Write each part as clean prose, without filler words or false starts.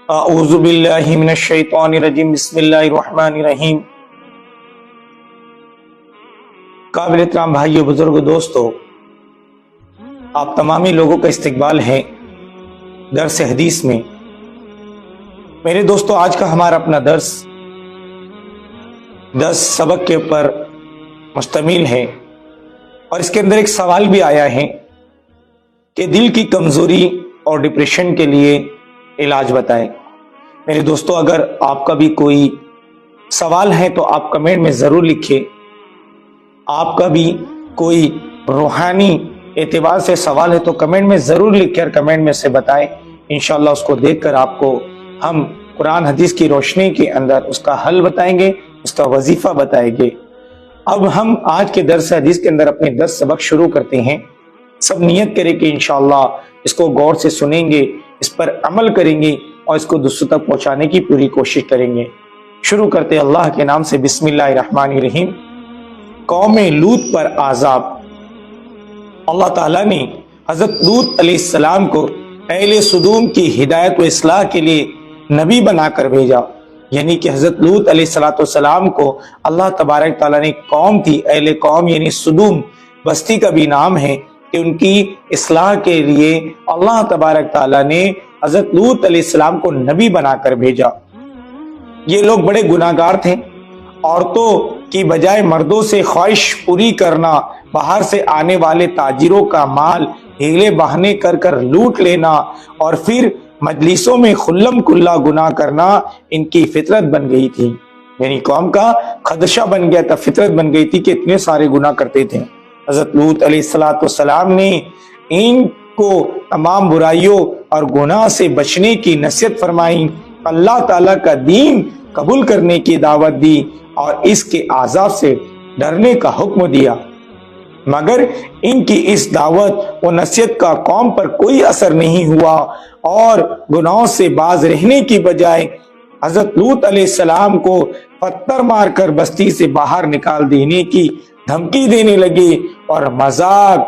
اعوذ باللہ من الشیطان الرجیم بسم اللہ الرحمن الرحیم۔ قابل احترام بھائیو، بزرگ، دوستو، آپ تمامی لوگوں کا استقبال ہے درس حدیث میں۔ میرے دوستو، آج کا ہمارا اپنا درس 10 سبق کے اوپر مشتمل ہے، اور اس کے اندر ایک سوال بھی آیا ہے کہ دل کی کمزوری اور ڈپریشن کے لیے علاج بتائیں۔ میرے دوستو، اگر آپ کا بھی کوئی سوال ہے تو آپ کمنٹ میں ضرور لکھیں۔ آپ کا بھی کوئی روحانی اعتبار سے سوال ہے تو کمنٹ میں ضرور لکھیں اور کمنٹ میں سے بتائیں۔ انشاءاللہ اس کو دیکھ کر آپ کو ہم قرآن حدیث کی روشنی کے اندر اس کا حل بتائیں گے، اس کا وظیفہ بتائیں گے۔ اب ہم آج کے درس حدیث کے اندر اپنے 10 سبق شروع کرتے ہیں۔ سب نیت کریں کہ انشاءاللہ اس کو غور سے سنیں گے، اس پر عمل کریں گے اور اس کو دوسروں تک پہنچانے کی پوری کوشش کریں گے۔ شروع کرتے اللہ کے نام سے، بسم اللہ الرحمن الرحیم۔ قوم لوط پر عذاب۔ اللہ تعالیٰ نے حضرت لوط علیہ السلام کو اہل سدوم کی ہدایت و اصلاح کے لیے نبی بنا کر بھیجا، یعنی کہ حضرت لوط علیہ السلام کو اللہ تبارک تعالیٰ نے قوم تھی، اہل قوم یعنی سدوم بستی کا بھی نام ہے، کہ ان کی اصلاح کے لیے اللہ تبارک تعالیٰ نے حضرت لوط علیہ السلام کو نبی بنا کر بھیجا۔ یہ لوگ بڑے گناہگار تھے۔ عورتوں کی بجائے مردوں سے خواہش پوری کرنا، باہر سے آنے والے تاجروں کا مال ہیلے بہانے کر کر لوٹ لینا، اور پھر مجلسوں میں خلم کھلا گناہ کرنا ان کی فطرت بن گئی تھی، یعنی قوم کا خدشہ بن گیا تھا، فطرت بن گئی تھی کہ اتنے سارے گناہ کرتے تھے۔ حضرت لوط علیہ السلام نے ان کو تمام برائیوں اور گناہ سے بچنے کی نصیحت فرمائی، اللہ تعالیٰ کا دین قبول کرنے کی دعوت دی اور اس کے عذاب سے ڈرنے کا حکم دیا، مگر ان کی اس دعوت و نصیحت کا قوم پر کوئی اثر نہیں ہوا، اور گناہوں سے باز رہنے کی بجائے حضرت لوط علیہ السلام کو پتھر مار کر بستی سے باہر نکال دینے کی دھمکی دینے لگے اور مذاق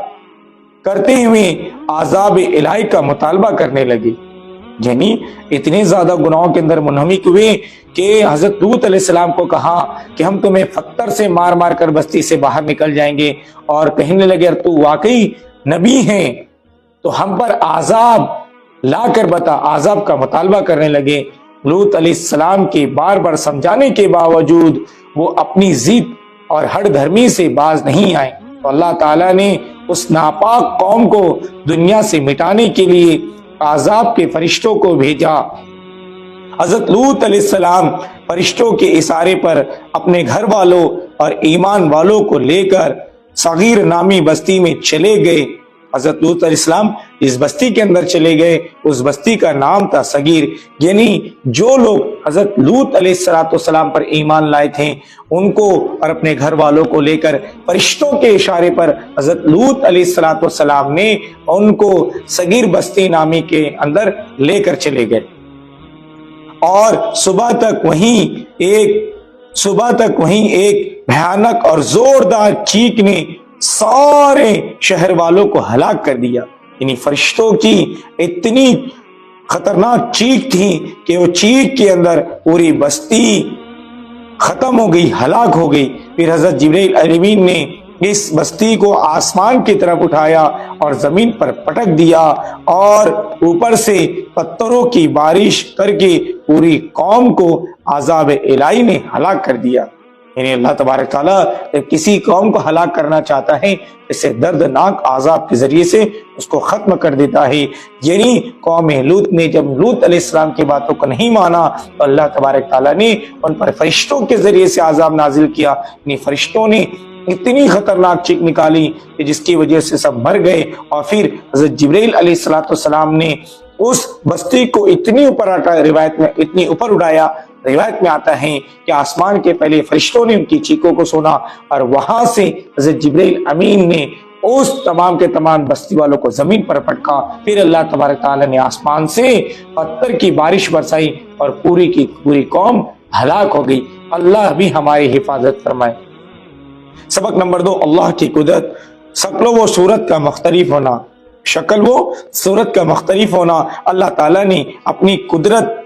کرتے ہوئے عذاب الہی کا مطالبہ کرنے لگے۔ یعنی اتنے زیادہ گناہوں کے اندر منہمک ہوئے کہ حضرت لوط علیہ السلام کو کہا کہ ہم تمہیں پتھر سے مار مار کر بستی سے باہر نکل جائیں گے، اور کہنے لگے اگر تو واقعی نبی ہیں تو ہم پر عذاب لا کر بتا۔ عذاب کا مطالبہ کرنے لگے۔ لوط علیہ السلام کے بار بار سمجھانے کے باوجود وہ اپنی ضد اور ہٹ دھرمی سے باز نہیں آئے، تو اللہ تعالیٰ نے اس ناپاک قوم کو دنیا سے مٹانے کے لیے عذاب کے فرشتوں کو بھیجا۔ حضرت لوط علیہ السلام فرشتوں کے اشارے پر اپنے گھر والوں اور ایمان والوں کو لے کر صغیر نامی بستی میں چلے گئے۔ حضرت لوط علیہ السلام اس بستی کے اندر چلے گئے، اس بستی کا نام تھا صغیر، یعنی جو لوگ حضرت لوط علیہ السلام پر ایمان لائے تھے ان کو اور اپنے گھر والوں کو لے کر فرشتوں کے اشارے پر حضرت لوط علیہ السلام نے ان کو صغیر بستی نامی کے اندر لے کر چلے گئے، اور صبح تک وہیں ایک بھیانک اور زوردار چیخ نے سارے شہر والوں کو ہلاک کر دیا۔ یعنی فرشتوں کی اتنی خطرناک چیخ تھی کہ وہ چیخ کے اندر پوری بستی ختم ہو گئی، ہلاک ہو گئی۔ پھر حضرت جبرائیل امین نے اس بستی کو آسمان کی طرف اٹھایا اور زمین پر پٹک دیا، اور اوپر سے پتھروں کی بارش کر کے پوری قوم کو عذاب الہی نے ہلاک کر دیا۔ یعنی اللہ تبارک تعالیٰ جب کسی قوم کو ہلاک کرنا چاہتا ہے اسے دردناک عذاب کے ذریعے سے اس کو ختم کر دیتا ہے۔ یعنی قوم لوط نے جب لوط علیہ السلام کی باتوں کو نہیں مانا تو اللہ تبارک تعالیٰ نے ان پر فرشتوں کے ذریعے سے عذاب نازل کیا۔ یعنی فرشتوں نے اتنی خطرناک چیخ نکالی کہ جس کی وجہ سے سب مر گئے، اور پھر حضرت جبرائیل علیہ السلام نے اس بستی کو اتنی اوپر اڑایا، روایت میں آتا ہے کہ آسمان کے پہلے فرشتوں نے ان کی چیخوں کو سنا، اور وہاں سے حضرت جبرائیل امین نے اس تمام کے تمام بستی والوں کو زمین پر پٹکا۔ پھر اللہ تبارک تعالیٰ نے آسمان سے پتھر کی بارش برسائی اور پوری کی پوری قوم ہلاک ہو گئی۔ اللہ بھی ہماری حفاظت فرمائے۔ سبق نمبر 2، اللہ کی قدرت۔ شکل و صورت کا مختلف ہونا، اللہ تعالیٰ نے اپنی قدرت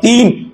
3,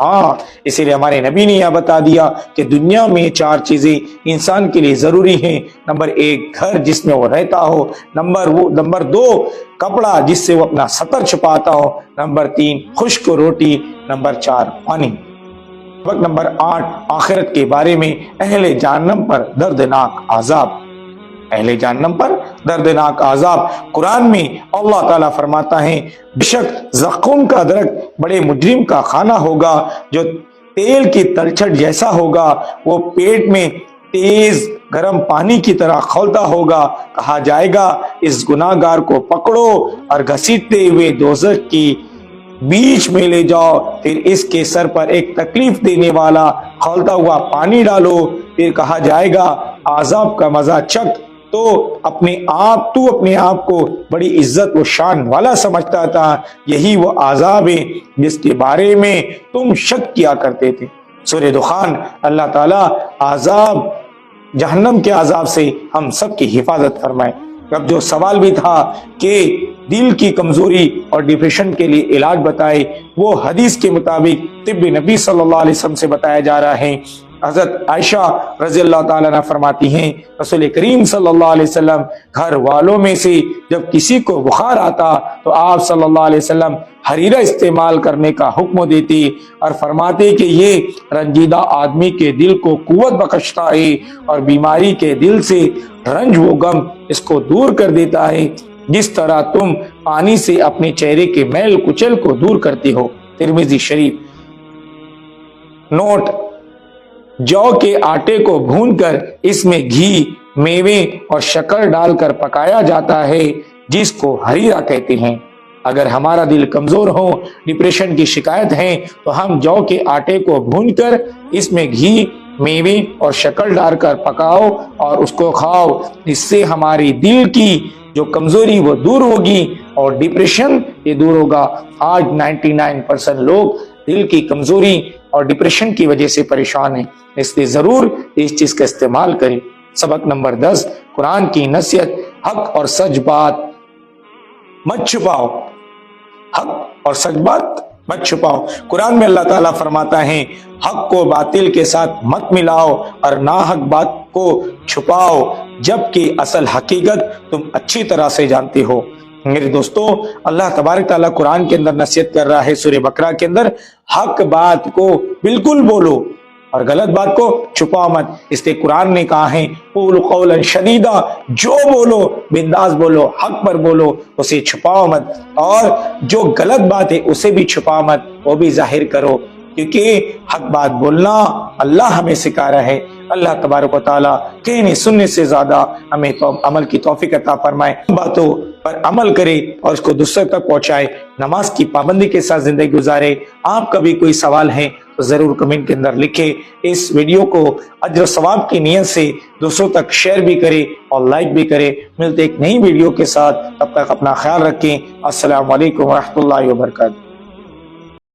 ہاں اسی لیے ہمارے نبی نے یہ بتا دیا کہ دنیا میں 4 چیزیں انسان کے لیے ضروری ہیں. نمبر 1 گھر جس میں وہ رہتا ہو، نمبر 2 کپڑا جس سے وہ اپنا سطر چھپاتا ہو، نمبر 3 خشک روٹی، نمبر 4 پانی. سبق نمبر 8 آخرت کے بارے میں اہل جہنم پر دردناک عذاب. اہل جہنم پر دردناک عذاب. قرآن میں اللہ تعالیٰ فرماتا ہے بے شک زقوم کا درخت بڑے مجرم کا کھانا ہوگا جو تیل کی تلچھٹ جیسا ہوگا، وہ پیٹ میں تیز گرم پانی کی طرح کھولتا ہوگا. کہا جائے گا اس گناہگار کو پکڑو اور گھسیٹتے ہوئے دوزخ کی بیچ میں لے جاؤ، پھر اس کے سر پر ایک تکلیف دینے والا کھولتا ہوا پانی ڈالو، پھر کہا جائے گا عذاب کا مزہ چکھ. تو اپنے آپ کو بڑی عزت و شان والا سمجھتا تھا، یہی وہ عذاب ہے جس کے بارے میں تم شک کیا کرتے تھے. سورہ دخان. اللہ تعالیٰ عذاب جہنم کے عذاب سے ہم سب کی حفاظت فرمائے. اب جو سوال بھی تھا کہ دل کی کمزوری اور ڈپریشن کے لیے علاج بتائے، وہ حدیث کے مطابق طب نبی صلی اللہ علیہ وسلم سے بتایا جا رہا ہے. حضرت عائشہ رضی اللہ تعالیٰ عنہ فرماتی ہیں رسول کریم صلی اللہ علیہ وسلم گھر والوں میں سے جب کسی کو بخار آتا تو آپ صلی اللہ علیہ وسلم حریرہ استعمال کرنے کا حکم دیتے اور فرماتے کہ یہ رنجیدہ آدمی کے دل کو قوت بخشتا ہے اور بیماری کے دل سے رنج و غم اس کو دور کر دیتا ہے جس طرح تم پانی سے اپنے چہرے کے میل کچل کو دور کرتے ہو. ترمذی شریف. نوٹ: جو کے آٹے کو بھون کر اس میں گھی، میوے اور شکر ڈال کر پکایا جاتا ہے جس کو حریرہ کہتے ہیں. اگر ہمارا دل کمزور ہو، ڈپریشن کی شکایت ہے، تو ہم جو کے آٹے کو بھون کر اس میں گھی، میوے اور شکر ڈال کر پکاؤ اور اس کو کھاؤ. اس سے ہماری دل کی جو کمزوری وہ دور ہوگی اور ڈپریشن یہ دور ہوگا. آج 99% لوگ دل کی کمزوری اور ڈپریشن کی وجہ سے پریشان ہیں، اس لیے ضرور اس چیز کا استعمال کریں. سبق نمبر 10 قرآن کی نصیحت: حق اور سچ بات مت چھپاؤ. حق اور سچ بات مت چھپاؤ. قرآن میں اللہ تعالیٰ فرماتا ہے حق کو باطل کے ساتھ مت ملاؤ اور ناحق بات کو چھپاؤ جبکہ اصل حقیقت تم اچھی طرح سے جانتے ہو. میرے دوستو، اللہ تبارک تعالیٰ قرآن کے اندر نصیحت کر رہا ہے سورہ بقرہ کے اندر، حق بات کو بالکل بولو اور غلط بات کو چھپاؤ مت. اس لیے قرآن نے کہا ہے قول قولا شدیدا، جو بولو بنداز بولو، حق پر بولو، اسے چھپاؤ مت، اور جو غلط بات ہے اسے بھی چھپاؤ مت، وہ بھی ظاہر کرو، کیونکہ حق بات بولنا اللہ ہمیں سکھا رہا ہے. اللہ تبارک و تعالیٰ کہنے سننے سے زیادہ ہمیں تو عمل کی توفیق عطا فرمائے. باتوں پر عمل کرے اور اس کو دوسرے تک پہنچائے. نماز کی پابندی کے ساتھ زندگی گزارے. آپ کا بھی کوئی سوال ہے تو ضرور کمنٹ کے اندر لکھے. اس ویڈیو کو اجر و ثواب کی نیت سے دوسروں تک شیئر بھی کرے اور لائک بھی کرے. ملتے ایک نئی ویڈیو کے ساتھ، تب تک اپنا خیال رکھیں. السلام علیکم ورحمۃ اللہ وبرکاتہ.